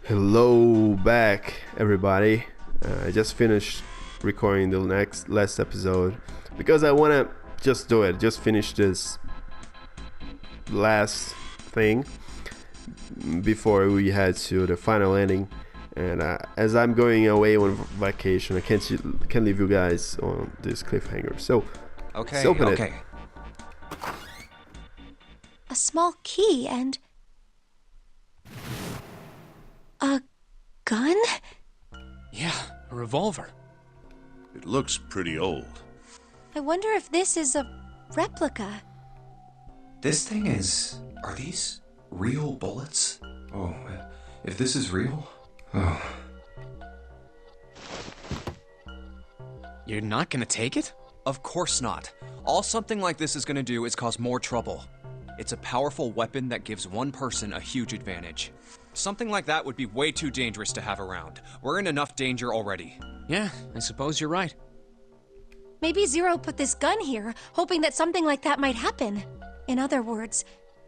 Hello back, everybody. I just finished recording the last episode because I want to just do it, just finish this last thing before we head to the final ending. And as I'm going away on vacation, I can't leave you guys on this cliffhanger. So let's open it. A small key and a gun? Yeah, a revolver. It looks pretty old. I wonder if this is a replica. This thing is... Are these real bullets? Oh, if this is real... Oh. You're not gonna take it? Of course not. All something like this is gonna do is cause more trouble. It's a powerful weapon that gives one person a huge advantage. Something like that would be way too dangerous to have around. We're in enough danger already. Yeah, I suppose you're right. Maybe Zero put this gun here, hoping that something like that might happen. In other words,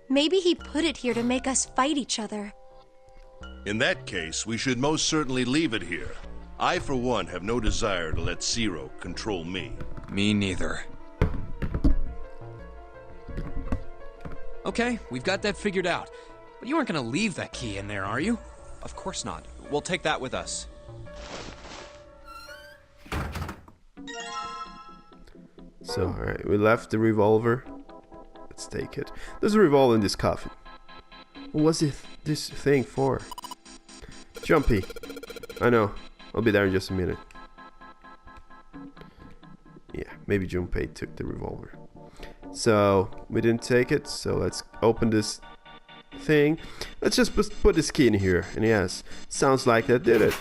maybe he put it here to make us fight each other. In that case, we should most certainly leave it here. I, for one, have no desire to let Zero control me. Me neither. Okay, we've got that figured out. But you aren't gonna leave that key in there, are you? Of course not. We'll take that with us. So, alright, we left the revolver. Let's take it. There's a revolver in this coffin. What was this thing for? Junpei. I know. I'll be there in just a minute. Yeah, maybe Junpei took the revolver. So, we didn't take it, so let's open this thing. Let's just put this key in here. And yes, sounds like that did it.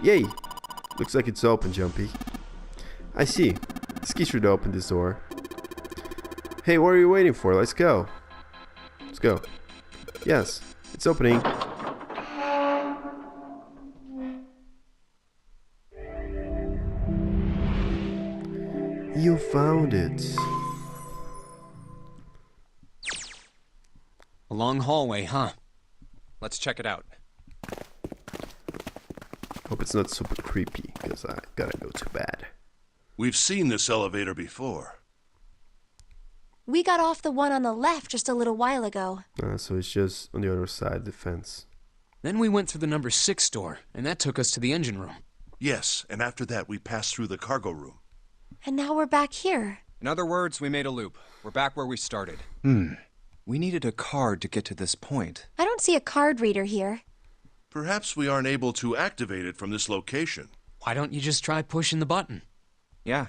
Yay! Looks like it's open, Junpei. I see. This key should open this door. Hey, what are you waiting for? Let's go. Let's go. Yes, it's opening. You found it. A long hallway, huh? Let's check it out. Hope it's not super creepy, because I gotta go to bed. We've seen this elevator before. We got off the one on the left just a little while ago. So it's just on the other side of the fence. Then we went through the number 6 door, and that took us to the engine room. Yes, and after that we passed through the cargo room. And now we're back here. In other words, we made a loop. We're back where we started. We needed a card to get to this point. I don't see a card reader here. Perhaps we aren't able to activate it from this location. Why don't you just try pushing the button? Yeah.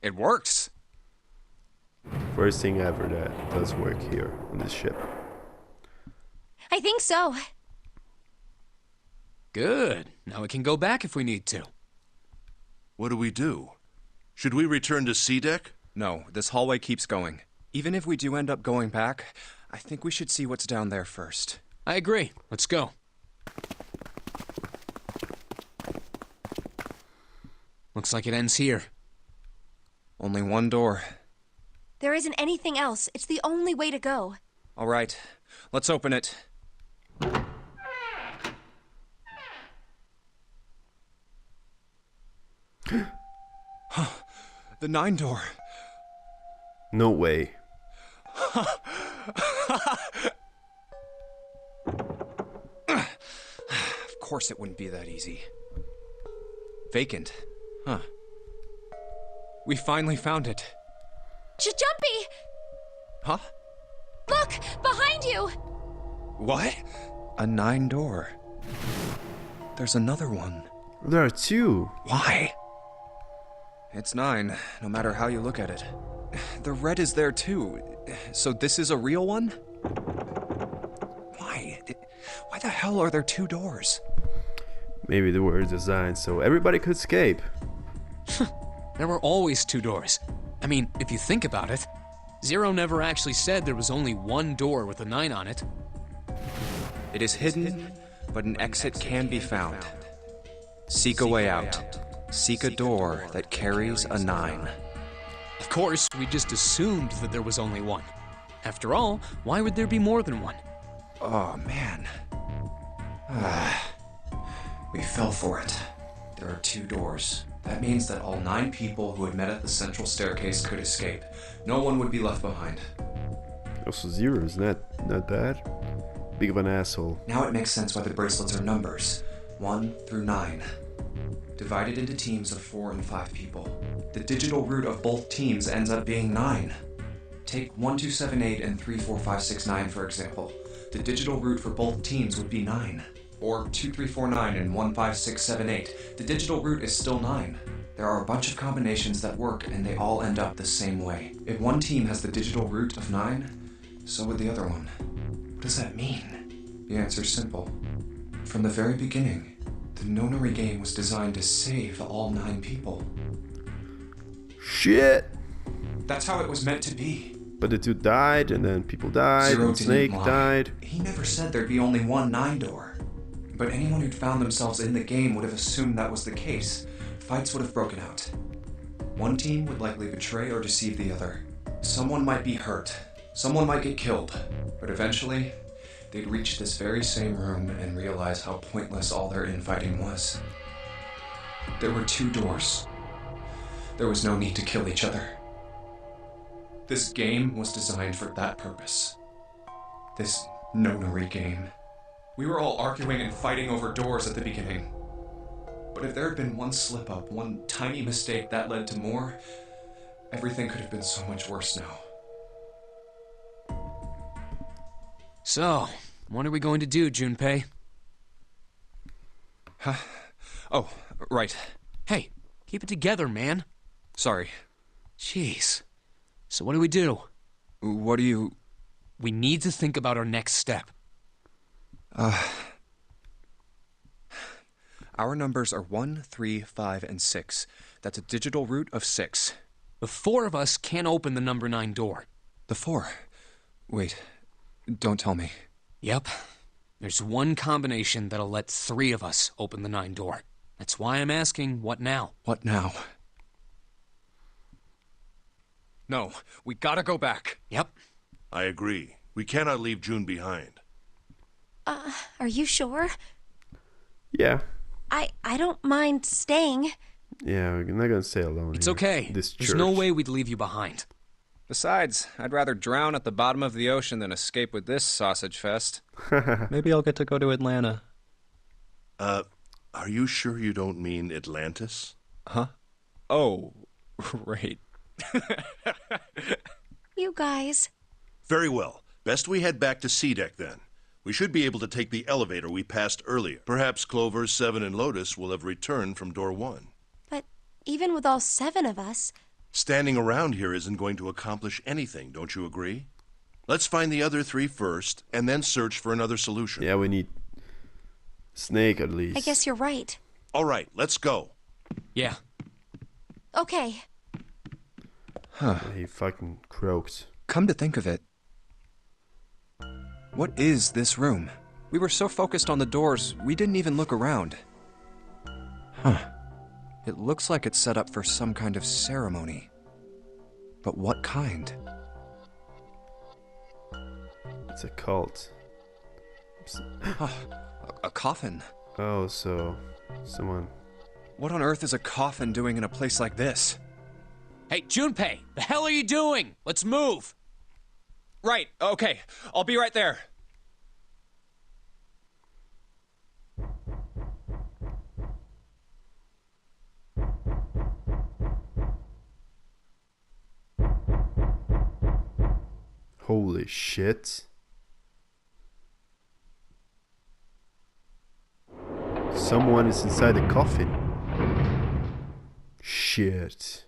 It works! First thing ever that does work here on this ship. I think so. Good. Now we can go back if we need to. What do we do? Should we return to C deck? No, this hallway keeps going. Even if we do end up going back, I think we should see what's down there first. I agree. Let's go. Looks like it ends here. Only one door. There isn't anything else. It's the only way to go. All right, let's open it. The 9 door. No way. Of course it wouldn't be that easy. Vacant. Huh. We finally found it. Junpei! Huh? Look! Behind you! What? A 9 door. There's another one. There are 2. Why? It's 9, no matter how you look at it. The red is there too. So this is a real one? Why? Why the hell are there 2 doors? Maybe they were designed so everybody could escape. There were always 2 doors. I mean, if you think about it, Zero never actually said there was only one door with a 9 on it. It is hidden, but an exit can be found. Seek a way out. Seek a door that carries a 9. Of course, we just assumed that there was only one. After all, why would there be more than one? Oh, man. We fell for it. There are 2 doors. That means that all 9 people who had met at the central staircase could escape. No one would be left behind. Also, Zero is not that big of an asshole. Now it makes sense why the bracelets are numbers. 1 through 9. Divided into teams of 4 and 5 people. The digital root of both teams ends up being 9. Take 1278 and 34569 for example. The digital root for both teams would be 9. Or 2349 and 15678. The digital root is still 9. There are a bunch of combinations that work and they all end up the same way. If one team has the digital root of 9, so would the other one. What does that mean? The answer's simple. From the very beginning, the Nonary Game was designed to save all 9 people. Shit! That's how it was meant to be. But the 2 died, and then people died, Zero and didn't Snake lie. died. He never said there'd be only one 9 door. But anyone who'd found themselves in the game would have assumed that was the case. Fights would have broken out. One team would likely betray or deceive the other. Someone might be hurt. Someone might get killed. But eventually, they'd reach this very same room and realize how pointless all their infighting was. There were 2 doors. There was no need to kill each other. This game was designed for that purpose. This Nonary Game. We were all arguing and fighting over doors at the beginning. But if there had been one slip-up, one tiny mistake that led to more, everything could have been so much worse now. So, what are we going to do, Junpei? Huh? Oh, right. Hey, keep it together, man. Sorry. Jeez. So what do we do? What do you... We need to think about our next step. Our numbers are 1, 3, 5, and 6. That's a digital root of 6. The 4 of us can't open the number 9 door. The 4. Wait, don't tell me. Yep. There's one combination that'll let 3 of us open the 9 door. That's why I'm asking, what now? What now? No, we gotta go back. Yep. I agree. We cannot leave June behind. Are you sure? Yeah. I don't mind staying. Yeah, we're not gonna stay alone. It's here. okay. This There's church. no way we'd leave you behind. Besides, I'd rather drown at the bottom of the ocean than escape with this sausage fest. Maybe I'll get to go to Atlanta. Are you sure you don't mean Atlantis? Huh? Oh, right. You guys. Very well. Best we head back to C-Deck then. We should be able to take the elevator we passed earlier. Perhaps Clover, Seven, and Lotus will have returned from door 1. But even with all 7 of us... Standing around here isn't going to accomplish anything, don't you agree? Let's find the other 3 first, and then search for another solution. Yeah, we need Snake at least. I guess you're right. All right, let's go. Yeah. Okay. Yeah, he fucking croaked. Come to think of it, what is this room? We were so focused on the doors, we didn't even look around. Huh. It looks like it's set up for some kind of ceremony. But what kind? It's a cult. A coffin. Oh, so someone. What on earth is a coffin doing in a place like this? Hey, Junpei, the hell are you doing? Let's move. Right, okay. I'll be right there. Holy shit. Someone is inside the coffin. Shit.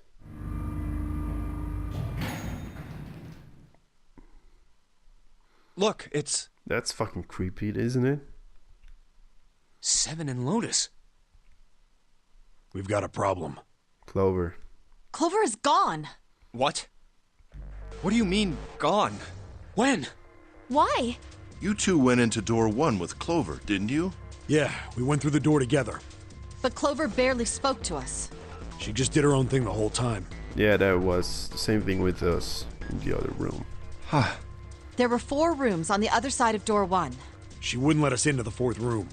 Look, it's... That's fucking creepy, isn't it? 7 and Lotus. We've got a problem. Clover. Clover is gone. What? What do you mean, gone? When? Why? You 2 went into door 1 with Clover, didn't you? Yeah, we went through the door together. But Clover barely spoke to us. She just did her own thing the whole time. Yeah, that was the same thing with us in the other room. Huh. There were 4 rooms on the other side of door 1. She wouldn't let us into the 4th room.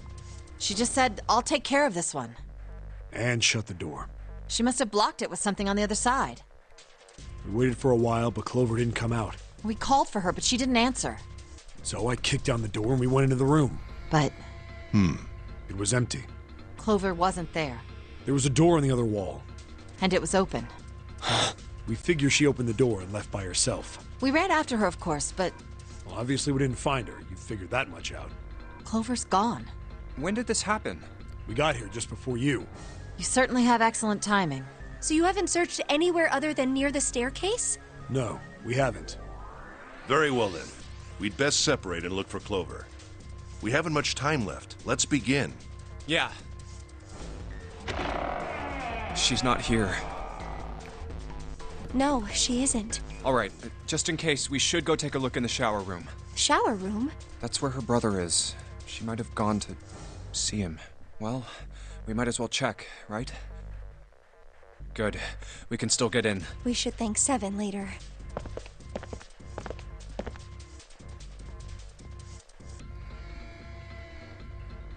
She just said, I'll take care of this one. And shut the door. She must have blocked it with something on the other side. We waited for a while, but Clover didn't come out. We called for her, but she didn't answer. So I kicked down the door and we went into the room. But It was empty. Clover wasn't there, There was a door on the other wall. and it was open. We figure she opened the door and left by herself. We ran after her, of course, but Well, obviously we didn't find her. You figured that much out. Clover's gone. When did this happen? We got here just before you. You certainly have excellent timing. So you haven't searched anywhere other than near the staircase? No, we haven't. Very well then. We'd best separate and look for Clover. We haven't much time left. Let's begin. Yeah. She's not here. No, she isn't. All right, just in case, we should go take a look in the shower room. Shower room? That's where her brother is. She might have gone to see him. Well, we might as well check, right? Good. We can still get in. We should thank Seven later.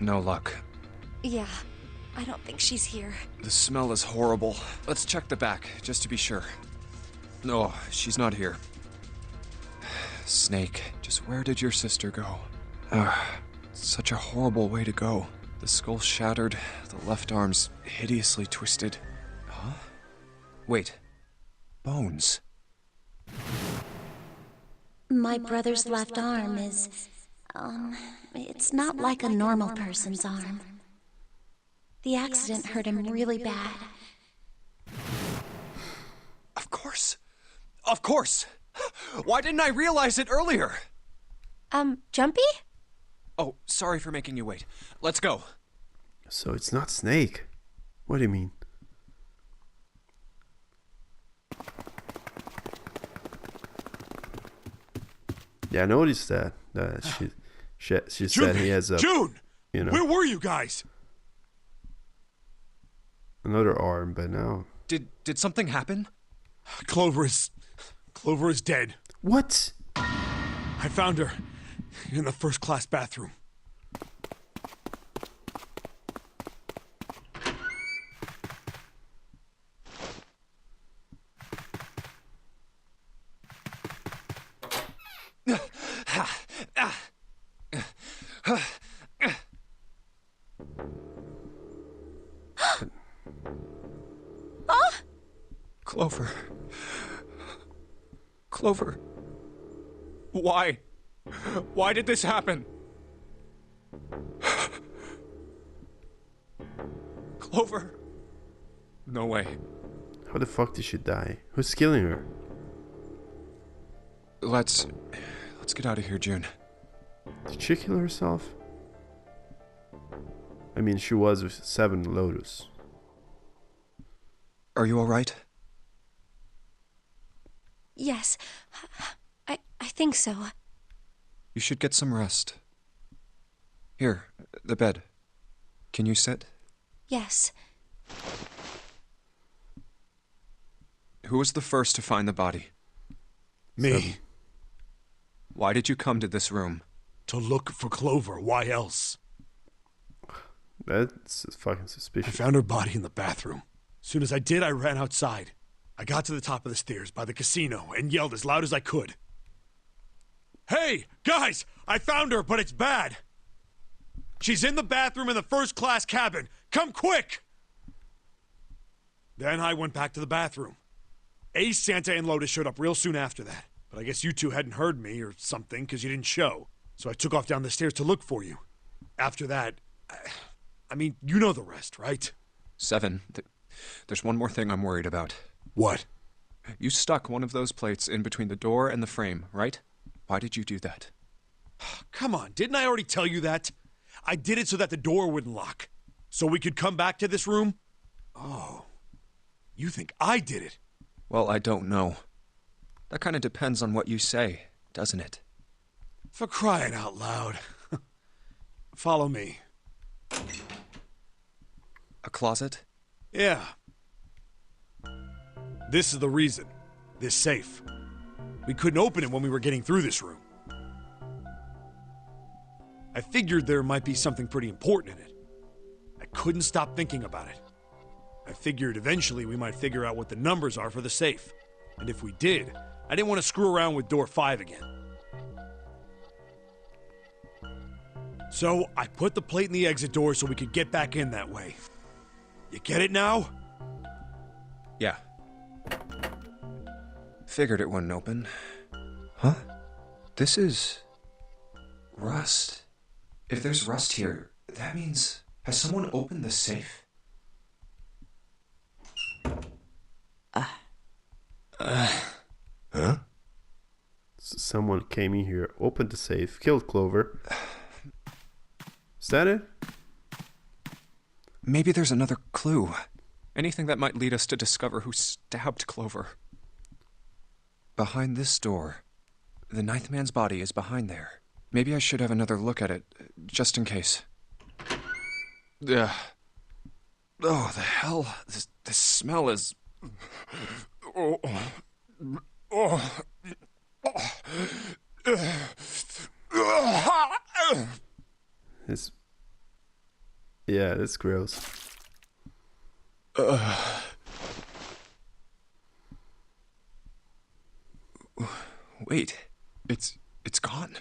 No luck. Yeah, I don't think she's here. The smell is horrible. Let's check the back, just to be sure. No, she's not here. Snake, just where did your sister go? Such a horrible way to go. The skull shattered, the left arm's hideously twisted. Huh? Wait. Bones. My brother's left arm is, it's not like a normal person's arm. The accident hurt him really bad. Of course. Of course! Why didn't I realize it earlier? Junpei? Oh, sorry for making you wait. Let's go. So it's not Snake. What do you mean? Yeah, I noticed that. She said he has a, June! you know, Where were you guys? another arm, but now. Did something happen? Clover is dead. What? I found her in the first-class bathroom. Clover. Clover. Why? Why did this happen? Clover. No way. How the fuck did she die? Who's killing her? Let's get out of here, June. Did she kill herself? I mean, she was with Seven Lotus. Are you all right? Yes, I think so. You should get some rest. Here, the bed. Can you sit? Yes. Who was the first to find the body? Me. Why did you come to this room? To look for Clover. Why else? That's fucking I suspicious. found her body in the bathroom. As soon as I did, I ran outside. I got to the top of the stairs by the casino and yelled as loud as I could. Hey, guys! I found her, but it's bad! She's in the bathroom in the first-class cabin! Come quick! Then I went back to the bathroom. Ace, Santa, and Lotus showed up real soon after that. But I guess you two hadn't heard me or something because you didn't show. So I took off down the stairs to look for you. After that, I mean, you know the rest, right? Seven. There's one more thing I'm worried about. What? You stuck one of those plates in between the door and the frame, right? Why did you do that? Come on, didn't I already tell you that? I did it so that the door wouldn't lock. So we could come back to this room? Oh. You think I did it? Well, I don't know. That kind of depends on what you say, doesn't it? For crying out loud. Follow me. A closet? Yeah. This is the reason. This safe. We couldn't open it when we were getting through this room. I figured there might be something pretty important in it. I couldn't stop thinking about it. I figured eventually we might figure out what the numbers are for the safe. And if we did, I didn't want to screw around with door 5 again. So I put the plate in the exit door so we could get back in that way. You get it now? Yeah. Figured it wouldn't open. Huh? This is... rust. If there's rust here, that means... has someone opened the safe? Huh? Someone came in here, opened the safe, killed Clover. Is that it? Maybe there's another clue. Anything that might lead us to discover who stabbed Clover. Behind this door. The ninth man's body is behind there. Maybe I should have another look at it, just in case. Ugh. Oh, the hell. This smell is... Oh. Oh. It's... yeah, that's gross. Wait. It's gone.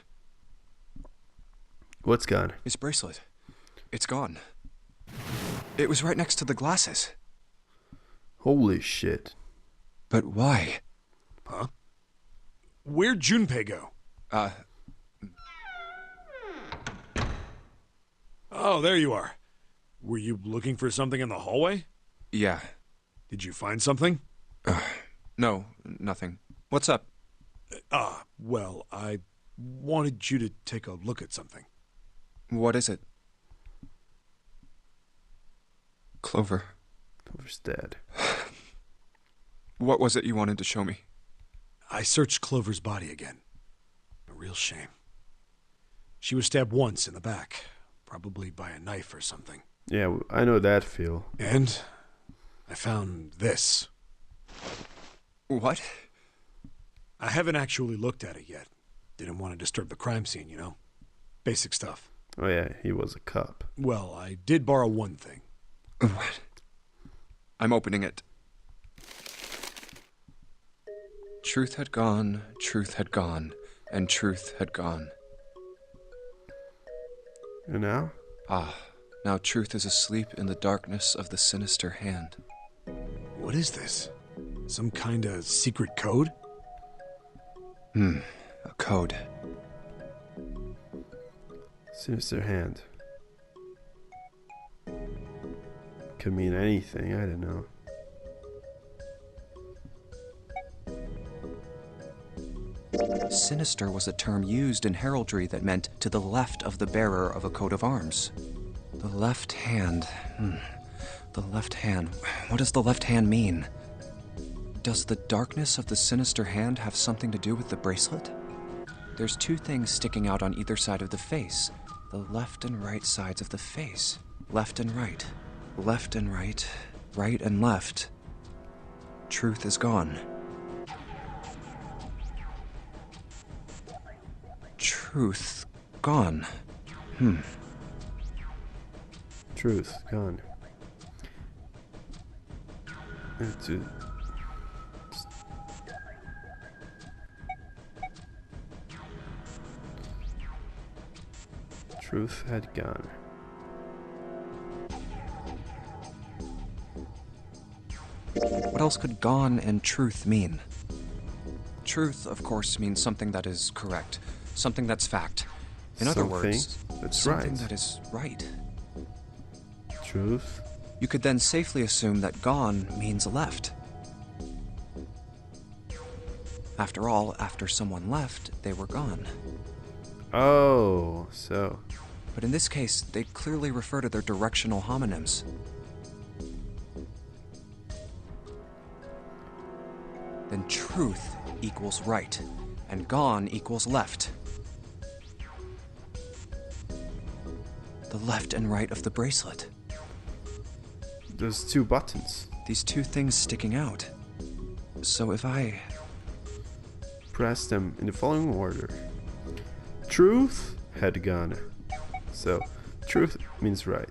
What's gone? His bracelet. It's gone. It was right next to the glasses. Holy shit. But why? Huh? Where'd Junpei go? Oh, there you are. Were you looking for something in the hallway? Yeah. Did you find something? No, nothing. What's up? Well, I wanted you to take a look at something. What is it? Clover. Clover's dead. What was it you wanted to show me? I searched Clover's body again. A real shame. She was stabbed once in the back, probably by a knife or something. Yeah, I know that feel. And I found this. What? I haven't actually looked at it yet. Didn't want to disturb the crime scene, you know? Basic stuff. Oh yeah, he was a cop. Well, I did borrow one thing. What? I'm opening it. Truth had gone, and truth had gone. And now? Now truth is asleep in the darkness of the sinister hand. What is this? Some kind of secret code? A code. Sinister hand. Could mean anything, I don't know. Sinister was a term used in heraldry that meant to the left of the bearer of a coat of arms. The left hand. The left hand. What does the left hand mean? Does the darkness of the sinister hand have something to do with the bracelet? There's two things sticking out on either side of the face. The left and right sides of the face. Left and right. Left and right. Right and left. Truth is gone. Truth gone. Truth gone. Truth had gone. What else could gone and truth mean? Truth, of course, means something that is correct, something that's fact. In other words, that's something right. that is right. Truth. You could then safely assume that gone means left. After all, after someone left, they were gone. Oh, so. But in this case, they clearly refer to their directional homonyms. Then truth equals right, and gone equals left. The left and right of the bracelet. There's two buttons. These two things sticking out. So if I... Press them in the following order. Truth had gone. So, truth means right.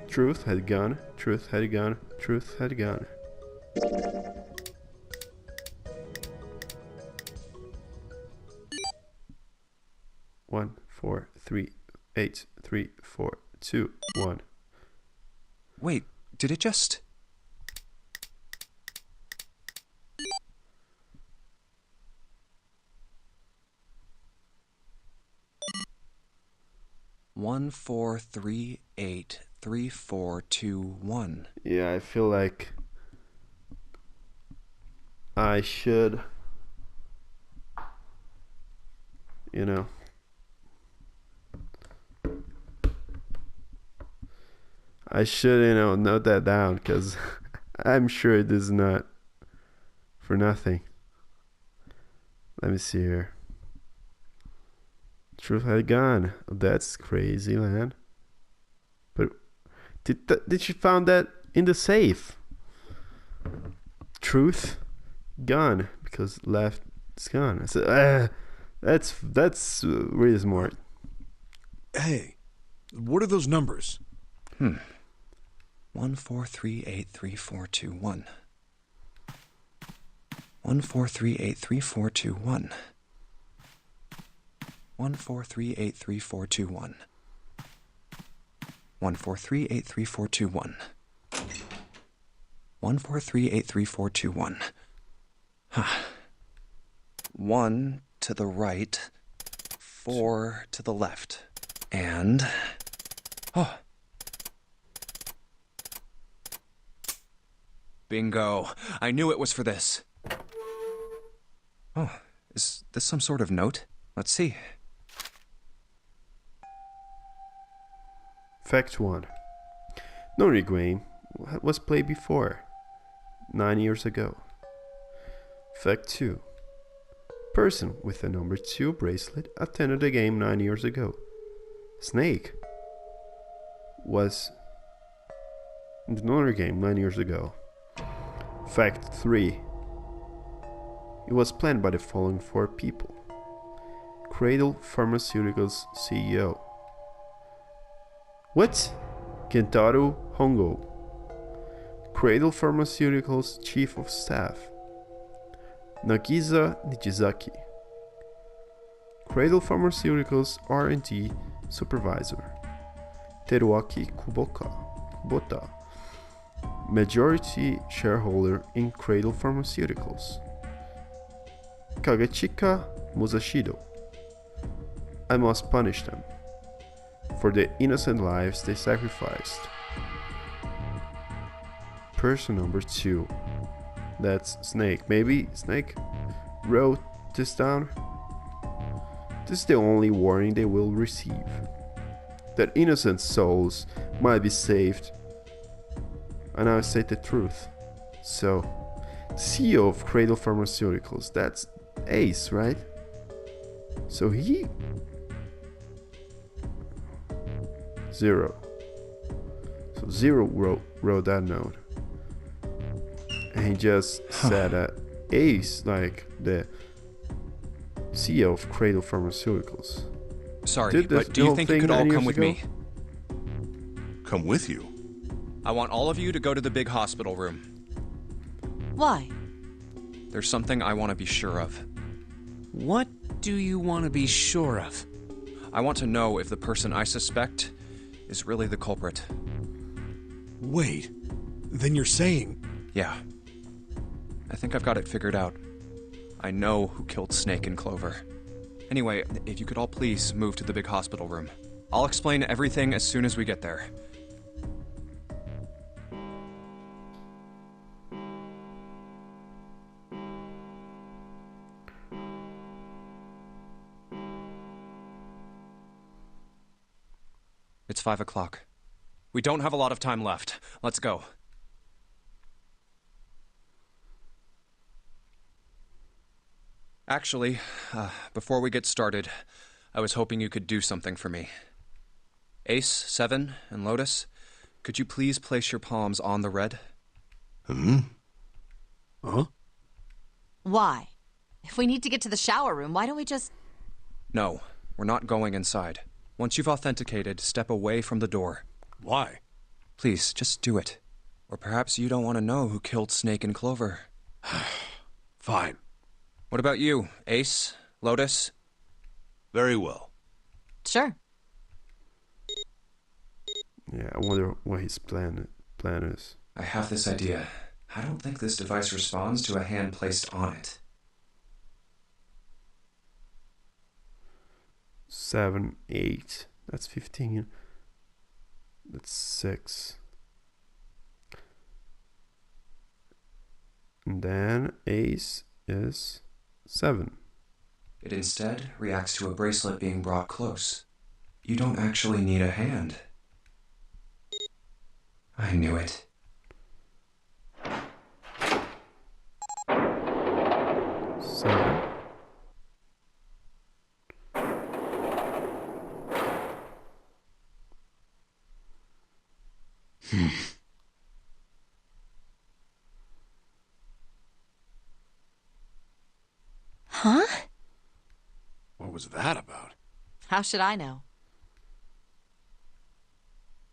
Truth had gone, truth had gone, truth had gone. One, 4, 3, 8, 3, 4, 2, 1. Wait, did it just... 1438342 Yeah, I feel like I should, you know, note that down, because I'm sure it is not for nothing. Let me see here. Truth had gone. That's crazy, man. But did she found that in the safe? Truth gone, because left is gone. I said, that's really smart. Hey, what are those numbers? 1438342 1438342 1438342 1438342 1438342 1 to the right, 4 to the left, and... Oh. Bingo. I knew it was for this. Oh, is this some sort of note? Let's see. Fact 1. Nonary Game was played before, 9 years ago. Fact 2. Person with the number 2 bracelet attended the game 9 years ago. Snake was in the Nonary Game 9 years ago. Fact 3. It was planned by the following 4 people. Cradle Pharmaceuticals CEO. What? Kentaro Hongo. Cradle Pharmaceuticals Chief of Staff. Nagisa Nijizaki. Cradle Pharmaceuticals R&D Supervisor. Teruaki Kubota. Majority shareholder in Cradle Pharmaceuticals. Kagechika Musashido. I must punish them for the innocent lives they sacrificed. Person number 2. That's Snake. Maybe Snake wrote this down? This is the only warning they will receive. That innocent souls might be saved. And I say the truth. So, CEO of Cradle Pharmaceuticals, that's Ace, right? So he... 0. So 0 wrote that note. And he just said that Ace, like the CEO of Cradle Pharmaceuticals. Sorry, but do you think you could all come with me? Come with you? I want all of you to go to the big hospital room. Why? There's something I want to be sure of. What do you want to be sure of? I want to know if the person I suspect is really the culprit. Wait, then you're saying... Yeah. I think I've got it figured out. I know who killed Snake and Clover. Anyway, if you could all please move to the big hospital room. I'll explain everything as soon as we get there. It's 5 o'clock. We don't have a lot of time left. Let's go. Actually, before we get started, I was hoping you could do something for me. Ace, 7, and Lotus, could you please place your palms on the red? Huh? Why? If we need to get to the shower room, why don't we just... No, we're not going inside. Once you've authenticated, step away from the door. Why? Please, just do it. Or perhaps you don't want to know who killed Snake and Clover. Fine. What about you, Ace? Lotus? Very well. Sure. Yeah, I wonder what his plan is. I have this idea. I don't think this device responds to a hand placed on it. 7, 8. That's 15. That's 6. And then Ace is 7. It instead reacts to a bracelet being brought close. You don't actually need a hand. I knew it. Seven. Huh? What was that about? How should I know?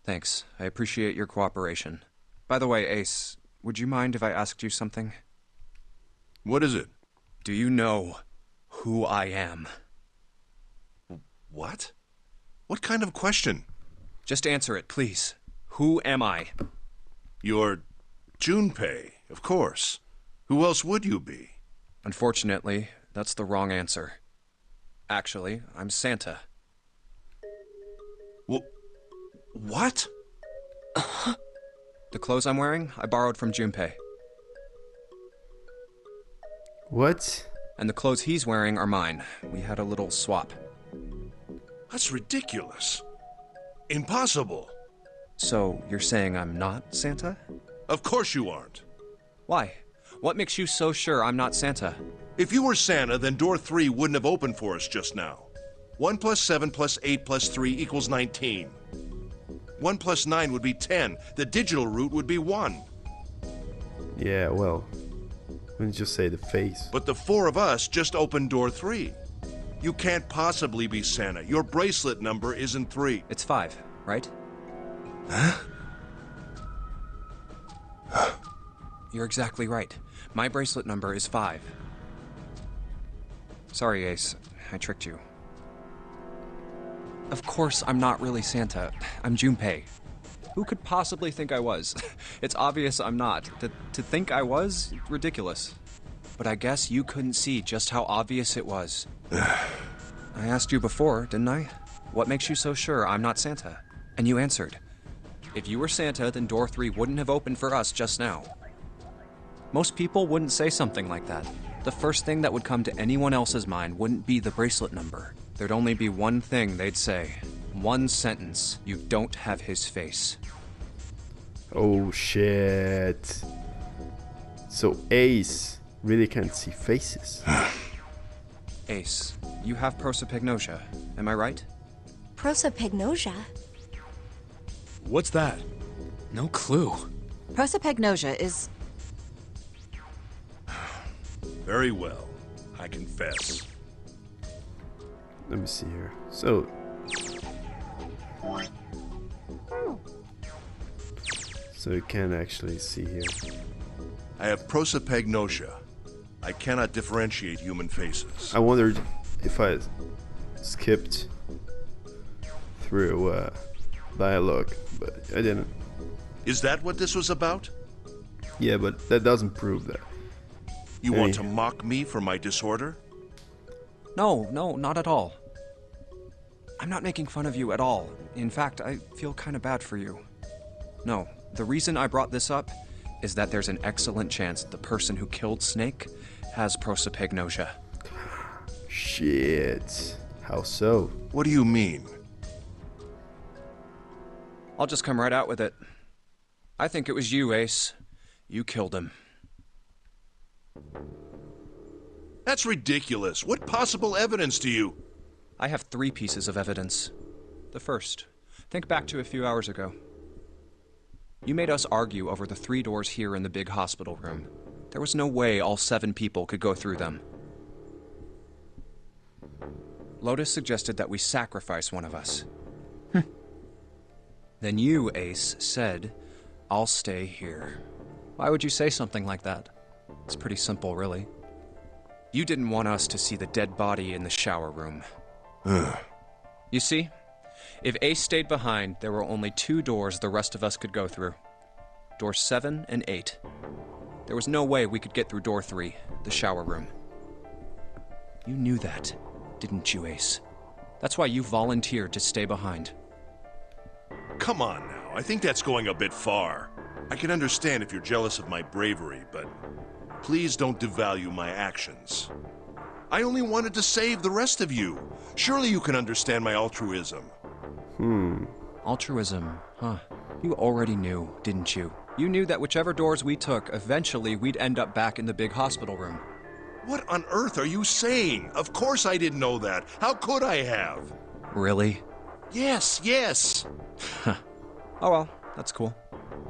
Thanks. I appreciate your cooperation. By the way, Ace, would you mind if I asked you something? What is it? Do you know who I am? What? What kind of question? Just answer it, please. Who am I? You're Junpei, of course. Who else would you be? Unfortunately, that's the wrong answer. Actually, I'm Santa. What? The clothes I'm wearing, I borrowed from Junpei. What? And the clothes he's wearing are mine. We had a little swap. That's ridiculous. Impossible. So, you're saying I'm not Santa? Of course you aren't. Why? What makes you so sure I'm not Santa? If you were Santa, then door 3 wouldn't have opened for us just now. 1 plus 7 plus 8 plus 3 equals 19. 1 plus 9 would be 10. The digital route would be 1. Yeah, well, wouldn't just say the face. But the 4 of us just opened door 3. You can't possibly be Santa. Your bracelet number isn't 3. It's 5, right? Huh? You're exactly right. My bracelet number is 5. Sorry, Ace. I tricked you. Of course, I'm not really Santa. I'm Junpei. Who could possibly think I was? It's obvious I'm not. To think I was? Ridiculous. But I guess you couldn't see just how obvious it was. I asked you before, didn't I? What makes you so sure I'm not Santa? And you answered. If you were Santa, then door 3 wouldn't have opened for us just now. Most people wouldn't say something like that. The first thing that would come to anyone else's mind wouldn't be the bracelet number. There'd only be one thing they'd say. One sentence. You don't have his face. Oh shit. So Ace really can't see faces. Ace, you have prosopagnosia, am I right? Prosopagnosia? What's that? No clue. Prosopagnosia is... Very well. I confess. Let me see here. So you can actually see here. I have prosopagnosia. I cannot differentiate human faces. I wondered if I skipped through dialogue, but I didn't. Is that what this was about? Yeah, but that doesn't prove that. You want to mock me for my disorder? No, not at all. I'm not making fun of you at all. In fact, I feel kind of bad for you. No, the reason I brought this up is that there's an excellent chance the person who killed Snake has prosopagnosia. Shit. How so? What do you mean? I'll just come right out with it. I think it was you, Ace. You killed him. That's ridiculous. What possible evidence do you... I have 3 pieces of evidence. The first, think back to a few hours ago. You made us argue over the 3 doors here in the big hospital room. There was no way all 7 people could go through them. Lotus suggested that we sacrifice one of us. Then you, Ace, said, "I'll stay here." Why would you say something like that? It's pretty simple, really. You didn't want us to see the dead body in the shower room. You see, if Ace stayed behind, there were only 2 doors the rest of us could go through. Doors 7 and 8. There was no way we could get through door 3, the shower room. You knew that, didn't you, Ace? That's why you volunteered to stay behind. Come on now, I think that's going a bit far. I can understand if you're jealous of my bravery, but please don't devalue my actions. I only wanted to save the rest of you. Surely you can understand my altruism. Altruism, huh? You already knew, didn't you? You knew that whichever doors we took, eventually we'd end up back in the big hospital room. What on earth are you saying? Of course I didn't know that. How could I have? Really? Yes. Oh well, that's cool.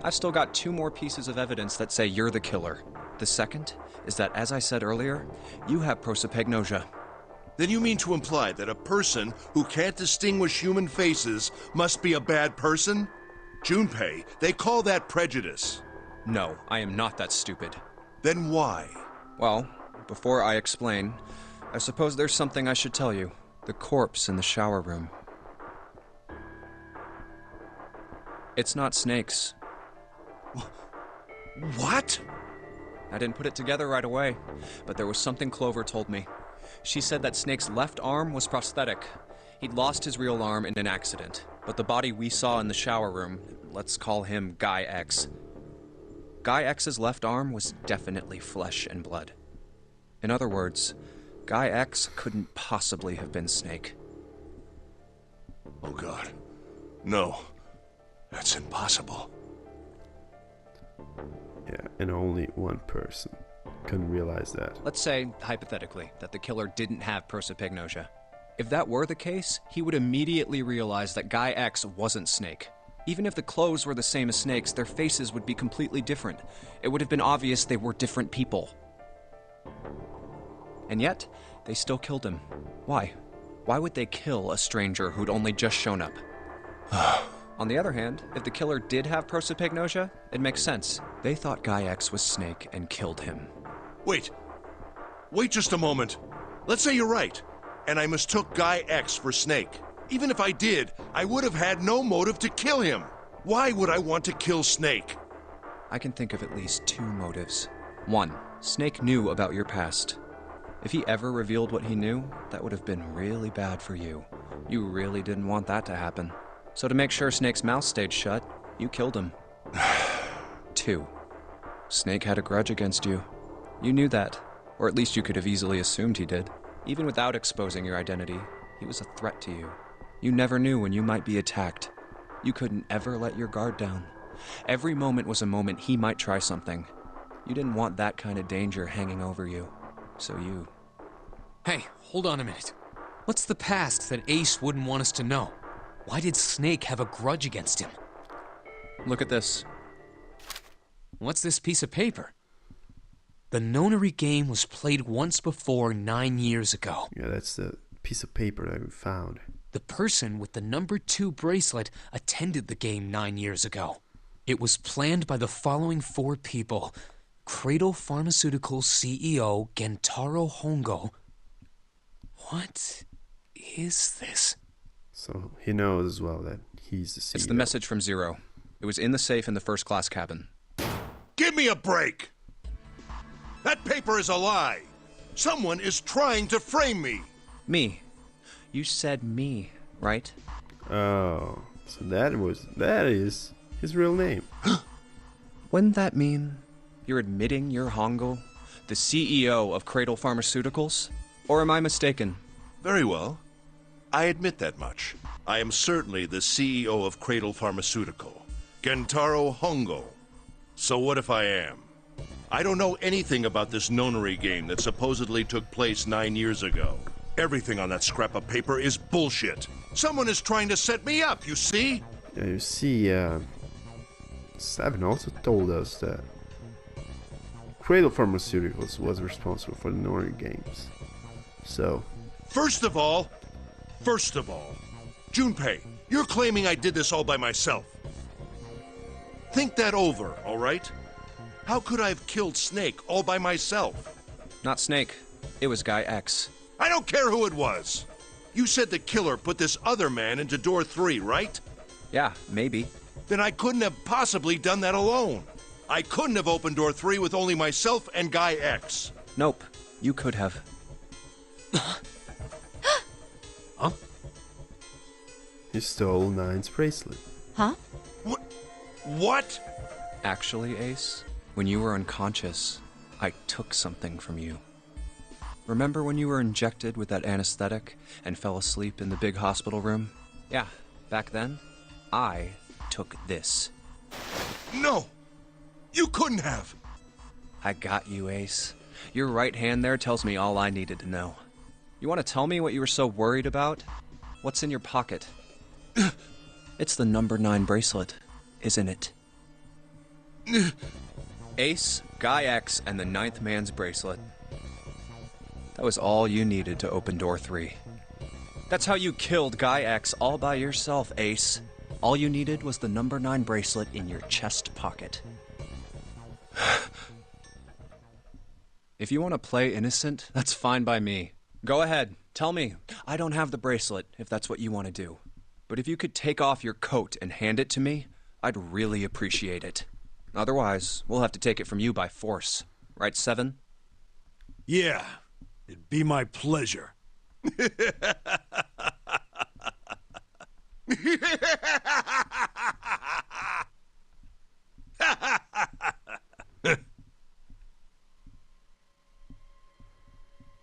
I've still got 2 more pieces of evidence that say you're the killer. The second is that, as I said earlier, you have prosopagnosia. Then you mean to imply that a person who can't distinguish human faces must be a bad person? Junpei, they call that prejudice. No, I am not that stupid. Then why? Well, before I explain, I suppose there's something I should tell you. The corpse in the shower room. It's not Snake's. What? I didn't put it together right away, but there was something Clover told me. She said that Snake's left arm was prosthetic. He'd lost his real arm in an accident, but the body we saw in the shower room, let's call him Guy X. Guy X's left arm was definitely flesh and blood. In other words, Guy X couldn't possibly have been Snake. Oh God. No. That's impossible. Yeah, and only one person couldn't realize that. Let's say, hypothetically, that the killer didn't have prosopagnosia. If that were the case, he would immediately realize that Guy X wasn't Snake. Even if the clothes were the same as Snake's, their faces would be completely different. It would have been obvious they were different people. And yet, they still killed him. Why? Why would they kill a stranger who'd only just shown up? On the other hand, if the killer did have prosopagnosia, it makes sense. They thought Guy X was Snake and killed him. Wait just a moment. Let's say you're right, and I mistook Guy X for Snake. Even if I did, I would have had no motive to kill him. Why would I want to kill Snake? I can think of at least 2 motives. 1, Snake knew about your past. If he ever revealed what he knew, that would have been really bad for you. You really didn't want that to happen. So to make sure Snake's mouth stayed shut, you killed him. 2, Snake had a grudge against you. You knew that, or at least you could have easily assumed he did. Even without exposing your identity, he was a threat to you. You never knew when you might be attacked. You couldn't ever let your guard down. Every moment was a moment he might try something. You didn't want that kind of danger hanging over you. So you... Hey, hold on a minute. What's the past that Ace wouldn't want us to know? Why did Snake have a grudge against him? Look at this. What's this piece of paper? The Nonary Game was played once before 9 years ago. Yeah, that's the piece of paper that we found. The person with the number 2 bracelet attended the game 9 years ago. It was planned by the following 4 people. Cradle Pharmaceuticals CEO Gentaro Hongo. What is this? So he knows as well that he's the CEO. It's the message from Zero. It was in the safe in the first class cabin. Give me a break! That paper is a lie! Someone is trying to frame me! Me. You said me, right? Oh, so that is his real name. Wouldn't that mean you're admitting you're Hongo, the CEO of Cradle Pharmaceuticals? Or am I mistaken? Very well. I admit that much. I am certainly the CEO of Cradle Pharmaceutical, Gentaro Hongo. So what if I am? I don't know anything about this Nonary game that supposedly took place 9 years ago. Everything on that scrap of paper is bullshit. Someone is trying to set me up, you see? Yeah, you see, Seven also told us that Cradle Pharmaceuticals was responsible for the Nonary games. So, First of all, Junpei, you're claiming I did this all by myself. Think that over, all right? How could I have killed Snake all by myself? Not Snake. It was Guy X. I don't care who it was. You said the killer put this other man into door 3, right? Yeah, maybe. Then I couldn't have possibly done that alone. I couldn't have opened door 3 with only myself and Guy X. Nope. You could have. Huh? he stole Nine's bracelet. Huh? What? Actually, Ace, when you were unconscious, I took something from you. Remember when you were injected with that anesthetic and fell asleep in the big hospital room? Yeah, back then, I took this. No! You couldn't have! I got you, Ace. Your right hand there tells me all I needed to know. You want to tell me what you were so worried about? What's in your pocket? It's the number 9 bracelet, isn't it? Ace, Guy X, and the 9th man's bracelet. That was all you needed to open door 3. That's how you killed Guy X all by yourself, Ace. All you needed was the number 9 bracelet in your chest pocket. If you want to play innocent, that's fine by me. Go ahead, tell me. I don't have the bracelet, if that's what you want to do. But if you could take off your coat and hand it to me, I'd really appreciate it. Otherwise, we'll have to take it from you by force. Right, Seven? Yeah, it'd be my pleasure.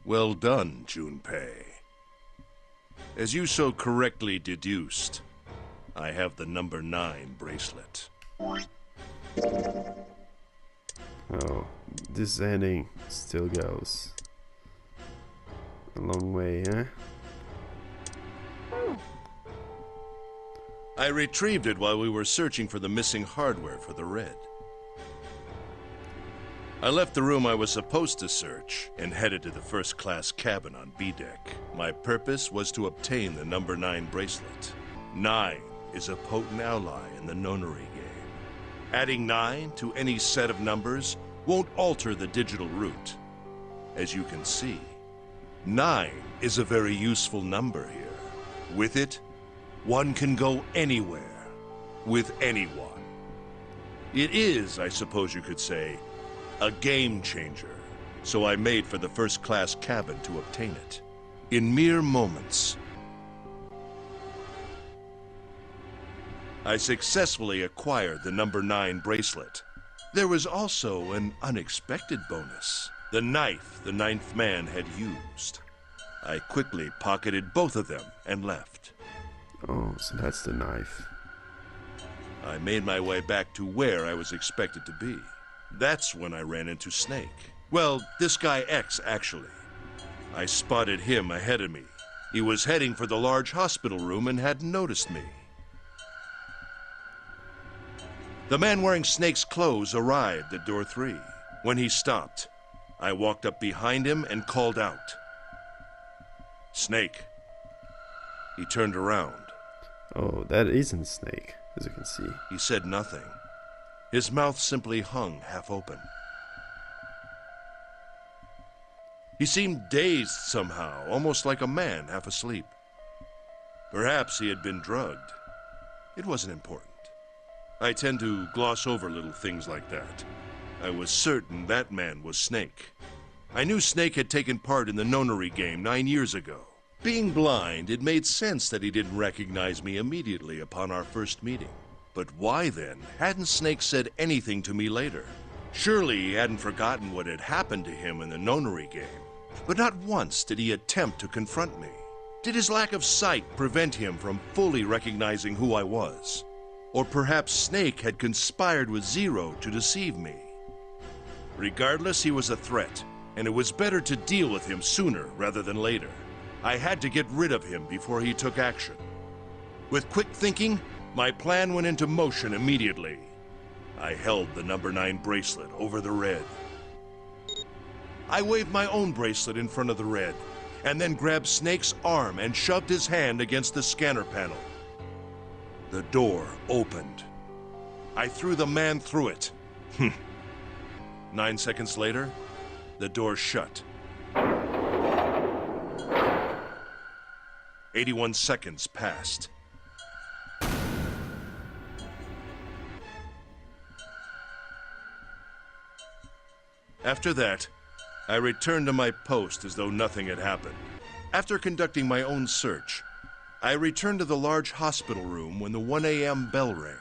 Well done, Junpei. As you so correctly deduced, I have the number 9 bracelet. Oh, this ending still goes a long way, huh? I retrieved it while we were searching for the missing hardware for the Red. I left the room I was supposed to search and headed to the first-class cabin on B deck. My purpose was to obtain the number 9 bracelet. 9 is a potent ally in the Nonary game. Adding 9 to any set of numbers won't alter the digital route. As you can see, 9 is a very useful number here. With it, one can go anywhere, with anyone. It is, I suppose you could say, a game changer, so I made for the first-class cabin to obtain it. In mere moments, I successfully acquired the number 9 bracelet. There was also an unexpected bonus. The knife the 9th man had used. I quickly pocketed both of them and left. Oh, so that's the knife. I made my way back to where I was expected to be. That's when I ran into Snake. Well, this guy X, actually. I spotted him ahead of me. He was heading for the large hospital room and hadn't noticed me. The man wearing Snake's clothes arrived at door 3. When he stopped, I walked up behind him and called out. Snake. He turned around. Oh, that isn't Snake, as you can see. He said nothing. His mouth simply hung half open. He seemed dazed somehow, almost like a man half asleep. Perhaps he had been drugged. It wasn't important. I tend to gloss over little things like that. I was certain that man was Snake. I knew Snake had taken part in the Nonary game 9 years ago. Being blind, it made sense that he didn't recognize me immediately upon our first meeting. But why then hadn't Snake said anything to me later? Surely he hadn't forgotten what had happened to him in the Nonary game. But not once did he attempt to confront me. Did his lack of sight prevent him from fully recognizing who I was? Or perhaps Snake had conspired with Zero to deceive me. Regardless, he was a threat, and it was better to deal with him sooner rather than later. I had to get rid of him before he took action. With quick thinking, my plan went into motion immediately. I held the number 9 bracelet over the Red. I waved my own bracelet in front of the red, and then grabbed Snake's arm and shoved his hand against the scanner panel. The door opened. I threw the man through it. 9 seconds later, the door shut. 81 seconds passed. After that, I returned to my post as though nothing had happened. After conducting my own search, I returned to the large hospital room when the 1 a.m. bell rang.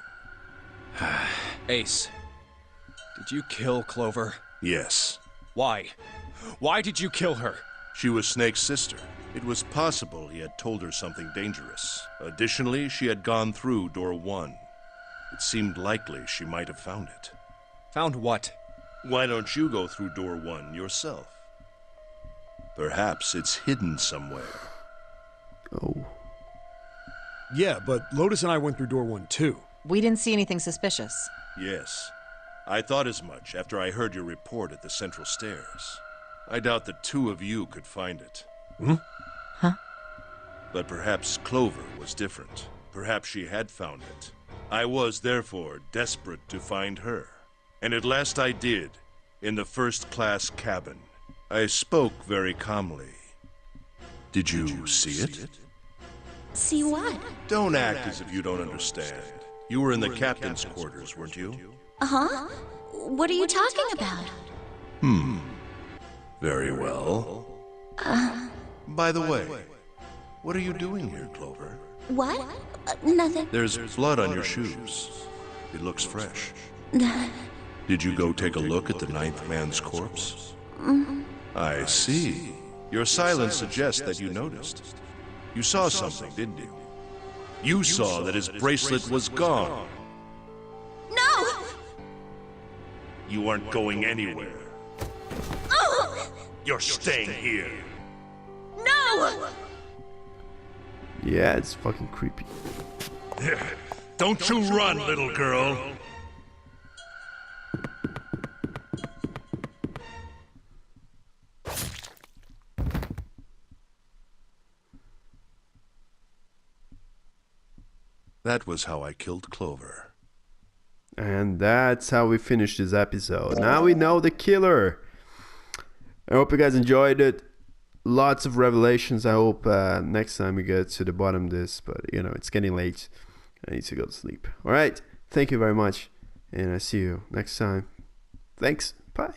Ace, did you kill Clover? Yes. Why? Why did you kill her? She was Snake's sister. It was possible he had told her something dangerous. Additionally, she had gone through door 1. It seemed likely she might have found it. Found what? Why don't you go through door 1 yourself? Perhaps it's hidden somewhere. Oh. Yeah, but Lotus and I went through door 1 too. We didn't see anything suspicious. Yes. I thought as much after I heard your report at the central stairs. I doubt the two of you could find it. Huh? But perhaps Clover was different. Perhaps she had found it. I was, therefore, desperate to find her. And at last I did, in the first-class cabin. I spoke very calmly. Did you see it? See what? Don't act as if you don't understand. You were in the captain's quarters, weren't you? Uh-huh. What are you talking about? Very well. By the way, what are you doing here, Clover? What? Nothing. There's blood on your shoes. It looks fresh. Did you go take a look at the 9th man's corpse? I see. Your silence suggests that you noticed. You saw something, didn't you? You saw that his bracelet was gone. No! You aren't going anywhere. Oh! You're staying here. No! Yeah, it's fucking creepy. Don't you run, little girl. That was how I killed Clover. And that's how we finish this episode. Now we know the killer. I hope you guys enjoyed it. Lots of revelations. I hope next time we get to the bottom of this. But, you know, it's getting late. I need to go to sleep. All right. Thank you very much. And I see you next time. Thanks. Bye.